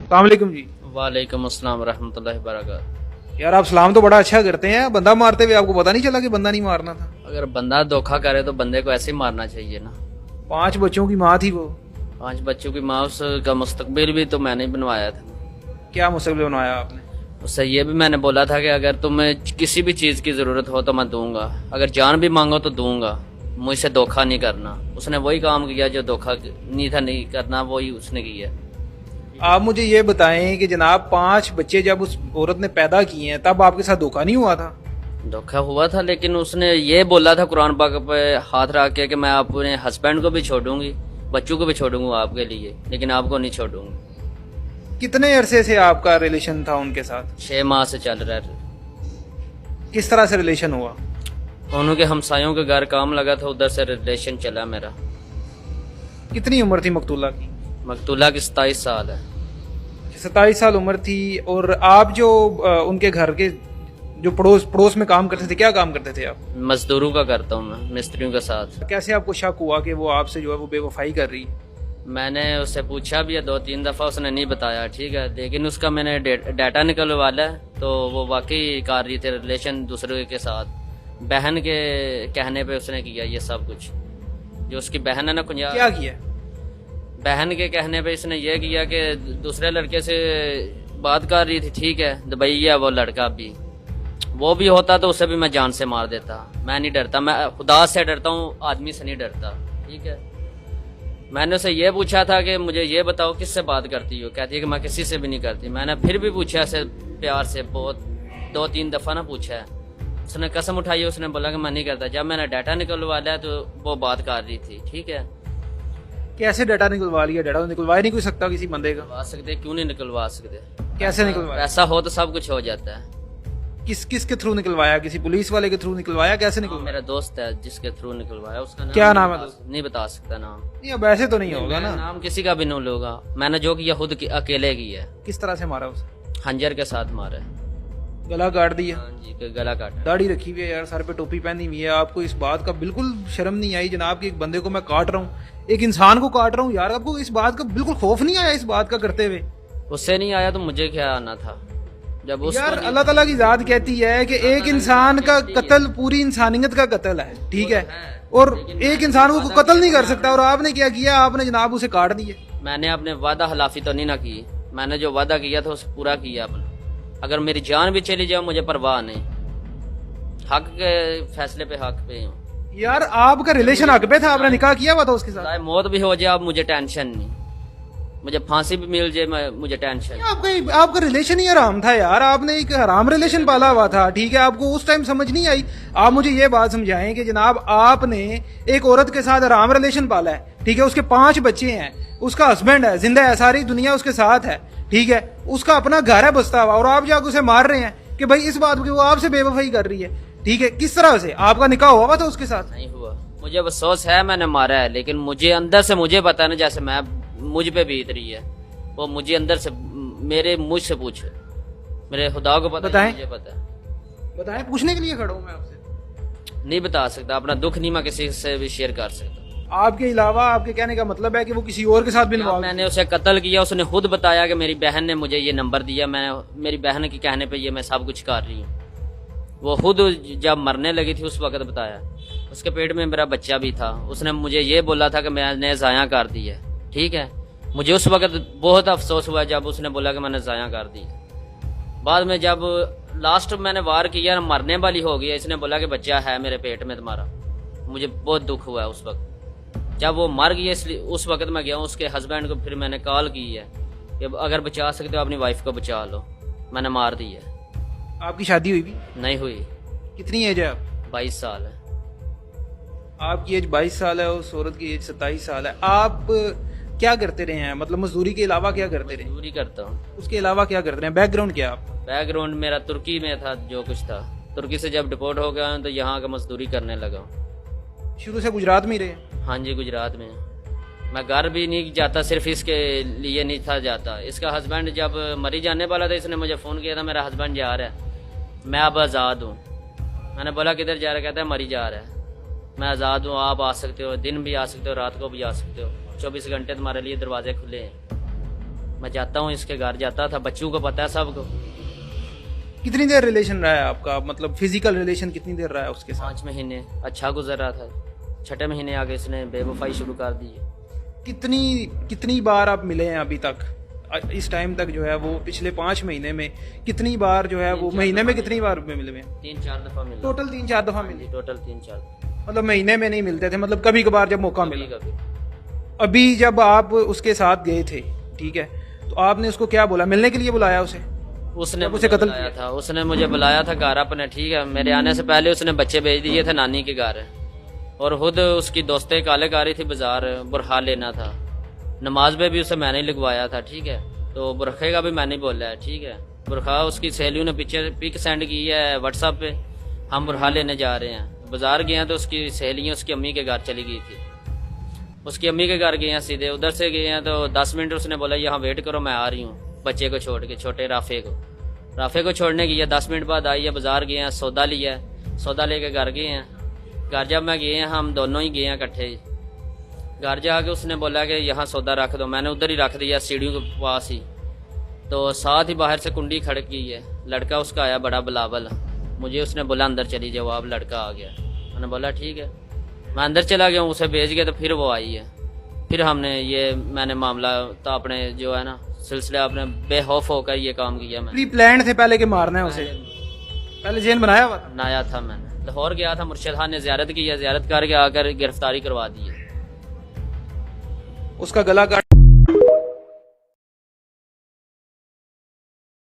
अस्सलाम वालेकुम जी। वालेकुम अस्सलाम रहमतुल्लाहि वबरकातुहू। यार आप सलाम तो बड़ा अच्छा करते हैं, बंदा मारते हुए आपको पता नहीं चला कि बंदा नहीं मारना था? अगर बंदा धोखा करे तो बंदे को ऐसे ही मारना चाहिए ना। 5 बच्चों की माँ थी वो। 5 बच्चों की माँ, उसका मुस्तकबिल भी तो मैंने ही बनवाया था। क्या मुस्तकबिल बनाया आपने? उससे ये भी मैंने बोला था कि अगर तुम्हें किसी भी चीज़ की ज़रूरत हो तो मैं दूंगा, अगर जान भी मांगो तो दूंगा, मुझसे धोखा नहीं करना। उसने वही काम किया जो धोखा नहीं था नहीं करना, वही उसने किया। आप मुझे ये बताएं कि जनाब 5 बच्चे जब उस औरत ने पैदा किए हैं तब आपके साथ धोखा नहीं हुआ था? धोखा हुआ था, लेकिन उसने ये बोला था कुरान पाक पे हाथ रख के कि मैं अपने हस्बैंड को भी छोड़ूंगी, बच्चों को भी छोड़ूंगा आपके लिए, लेकिन आपको नहीं छोड़ूंगी। कितने अरसे से आपका रिलेशन था उनके साथ? 6 माह से चल रहा है। किस तरह से रिलेशन हुआ? उनके हमसायों के घर काम लगा था, उधर से रिलेशन चला मेरा। कितनी उम्र थी मकतूला की? मकतूला की 27 साल है। 27 साल उम्र थी। और आप जो उनके घर के जो पड़ोस में काम करते थे, क्या काम करते थे आप? मजदूरों का करता हूँ मैं, मिस्त्रियों के साथ। कैसे आपको शक हुआ कि वो आपसे जो है वो बेवफाई कर रही है? मैंने उससे पूछा भी है 2-3 दफ़ा, उसने नहीं बताया, ठीक है, लेकिन उसका मैंने डाटा निकलवा लिया तो वो वाकई कर रही थी रिलेशन दूसरे के साथ। बहन के कहने पे उसने किया ये सब कुछ। जो उसकी बहन है ना कुंजा, क्या किया? बहन के कहने पे इसने ये किया कि दूसरे लड़के से बात कर रही थी, ठीक है, दुबई है वो लड़का भी, वो भी होता तो उसे भी मैं जान से मार देता। मैं नहीं डरता, मैं खुदा से डरता हूँ, आदमी से नहीं डरता, ठीक है। मैंने उसे ये पूछा था कि मुझे ये बताओ किससे बात करती हो, कहती है कि मैं किसी से भी नहीं करती। मैंने फिर भी पूछा ऐसे प्यार से, बहुत 2-3 दफ़ा ना पूछा है। उसने कसम उठाई, उसने बोला कि मैं नहीं करता। जब मैंने डाटा निकलवा लिया तो वो बात कर रही थी, ठीक है। कैसे डाटा निकलवा लिया? डाटा तो निकलवा ही नहीं कोई सकता किसी बंदे का। निकलवा सकते, क्यों नहीं निकलवा सकते? कैसे निकलवाया? ऐसा हो तो सब कुछ हो जाता है। किस के थ्रू निकलवाया? किसी पुलिस वाले के थ्रू निकलवाया? कैसे निकलवाया? मेरा दोस्त है जिसके थ्रू निकलवाया, उसका नाम क्या नाम है? नहीं बता सकता नाम। नहीं, अब ऐसे तो नहीं होगा ना। नाम किसी का भी नहीं लूंगा। मैंने जो किया खुद अकेले किया। किस तरह से मारा उसे? खंजर के साथ मारा। गला काट दिया? हाँ जी, गला काटा। दाढ़ी रखी हुई है यार, सर पे टोपी पहनी हुई है, आपको इस बात का बिल्कुल शर्म नहीं आई जनाब कि एक बंदे को मैं काट रहा हूँ, एक इंसान को काट रहा हूँ? यार आपको इस बात का बिल्कुल खौफ नहीं आया इस बात का करते हुए? उससे नहीं आया तो मुझे क्या आना था? जब यार अल्लाह ताला की जात कहती है कि एक इंसान का कत्ल पूरी इंसानियत का कत्ल है, ठीक है, और एक इंसान को कत्ल नहीं कर सकता। और आपने क्या किया? आपने जनाब उसे काट दिया। मैंने अपने वादा खिलाफी तो नहीं ना की, मैंने जो वादा किया था उसे पूरा किया अपना। अगर मेरी जान भी चली जाए मुझे परवाह नहीं, हक के फैसले पे हक पे हूँ। यार आपका रिलेशन हक पे था, आपने निकाह किया हुआ था उसके साथ। चाहे मौत भी हो जाए अब मुझे टेंशन नहीं, मुझे फांसी भी मिल जाए मुझे टेंशन। आपका रिलेशन ही हराम था यार, आपने एक हराम रिलेशन पाला हुआ था, ठीक है। आपको उस टाइम समझ नहीं आई। आप मुझे ये बात समझाएं कि जनाब आपने एक औरत के साथ हराम रिलेशन पाला है, ठीक है, उसके 5 बच्चे हैं, उसका हस्बैंड है, जिंदा है, सारी दुनिया उसके साथ है, ठीक है, उसका अपना घर है बसता हुआ, और आप जाकर उसे मार रहे हैं कि भाई इस बात की वो आपसे बेवफाई कर रही है, ठीक है। किस तरह से? आपका निकाह हुआ था उसके साथ? नहीं हुआ। मुझे अफसोस है मैंने मारा है, लेकिन मुझे अंदर से मुझे पता है ना, जैसे मैं मुझ पे बीत रही है वो मुझे अंदर से, मेरे मुझ से पूछ, मेरे खुदा को पता है, मुझे पता है। बताएं, पूछने के लिए खड़ा हूं मैं आपसे। नहीं बता सकता, अपना दुख नहीं मैं किसी से भी शेयर कर सकता। आपके अलावा आपके कहने का मतलब है कि वो किसी और के साथ भी इन्वॉल्व? मैंने उसे कत्ल किया, उसने खुद बताया कि मेरी बहन ने मुझे ये नंबर दिया, मैं मेरी बहन के कहने पे ये मैं सब कुछ कर रही हूँ। वो खुद जब मरने लगी थी उस वक्त बताया। उसके पेट में मेरा बच्चा भी था, उसने मुझे ये बोला था कि मैंने ज़ाया कर दी है, ठीक है। मुझे उस वक्त बहुत अफसोस हुआ जब उसने बोला कि मैंने ज़ाया कर दी। बाद में जब लास्ट मैंने वार किया, मरने वाली हो गई, इसने बोला कि बच्चा है मेरे पेट में तुम्हारा। मुझे बहुत दुख हुआ उस वक्त जब वो मर गई, इसलिए उस वक्त मैं गया उसके हस्बैंड को, फिर मैंने कॉल की है कि अगर बचा सकते हो अपनी वाइफ को बचा लो, मैंने मार दी है। आपकी शादी हुई भी? नहीं हुई। कितनी एज है आप? 22 साल है। आपकी एज 22 साल है, उस औरत की एज 27 साल है। आप क्या करते रहे हैं? मतलब मजदूरी के अलावा क्या करते रहे? मजदूरी करता हूँ। उसके अलावा क्या करते रहे? बैकग्राउंड क्या आप? बैकग्राउंड मेरा तुर्की में था, जो कुछ था। तुर्की से जब डिपोर्ट हो गया तो यहाँ का मजदूरी करने लगा। शुरू से गुजरात में ही रहे? हाँ जी, गुजरात में। मैं घर भी नहीं जाता, सिर्फ इसके लिए नहीं था जाता। इसका हस्बैंड जब मरी जाने वाला था, इसने मुझे फ़ोन किया था, मेरा हस्बैंड जा रहा है, मैं अब आज़ाद हूँ। मैंने बोला किधर जा रहा है? कहता है मरी जा रहा है। मैं आज़ाद हूँ, आप आ सकते हो, दिन भी आ सकते हो, रात को भी आ सकते हो, 24 घंटे तुम्हारे लिए दरवाजे खुले हैं। मैं जाता हूँ इसके घर, जाता था, बच्चों को पता है सबको। कितनी देर रिलेशन रहा है आपका, मतलब फिजिकल रिलेशन कितनी देर रहा है उसके साथ? 5 महीने अच्छा गुजर रहा था। 6ठे महीने आगे इसने बेवफाई शुरू कर दी है। कितनी कितनी बार आप मिले हैं अभी तक, इस टाइम तक जो है वो पिछले 5 महीने में कितनी बार जो है वो, महीने में कितनी बार मिले हुए हैं? 3-4 दफा मिले। टोटल 3-4 दफा मिले? टोटल 3-4। मतलब महीने में नहीं मिलते थे, मतलब कभी कभार जब मौका मिला। कभी अभी जब आप उसके साथ गए थे, ठीक है, तो आपने उसको क्या बोला, मिलने के लिए बुलाया उसे? उसने उसे मुझे कत्ल बुलाया था, उसने मुझे बुलाया था घर अपने, ठीक है। मेरे आने से पहले उसने बच्चे भेज दिए थे नानी के घर, और खुद उसकी दोस्तें काले आ रही थी बाजार, बुरखा लेना था। नमाज में भी उसे मैंने ही लगवाया था, ठीक है। तो बुरखे का भी मैंने ही बोला है, ठीक है। बुरखा उसकी सहेलियों ने पीछे पिक सेंड की है व्हाट्सएप पे, हम बुरखा लेने जा रहे हैं। बाजार गए हैं तो उसकी सहेलियाँ उसकी अम्मी के घर चली गई थी। उसकी अम्मी के घर गए हैं, सीधे उधर से गए हैं तो 10 मिनट उसने बोला यहाँ वेट करो मैं आ रही हूँ, बच्चे को छोड़ के, छोटे राफे को छोड़ने गई है। 10 मिनट बाद आई है, बाजार गए हैं, सौदा लिया है, सौदा लेके घर गए हैं। घर जब मैं गए हैं, हम दोनों ही गए हैं इकट्ठे ही। घर जाके उसने बोला कि यहाँ सौदा रख दो, मैंने उधर ही रख दिया सीढ़ियों के पास ही। तो साथ ही बाहर से कुंडी खड़क गई है, लड़का उसका आया बड़ा बिलावल, मुझे उसने बोला अंदर चली जाओ, अब लड़का आ गया। मैंने बोला ठीक है, मैं अंदर चला गया हूँ, उसे भेज गया। तो फिर वो आई है, फिर मैंने मामला तो अपने जो है ना सिलसिला अपने बेखौफ होकर ये काम किया। मैंने प्री प्लान थे पहले के मारना है उसे, पहले जैन बनाया हुआ था? बनाया था मैंने। लाहौर गया था, मुर्शिद खान ने जियारत की है, जियारत करके आकर गिरफ्तारी करवा दी है। उसका गला काट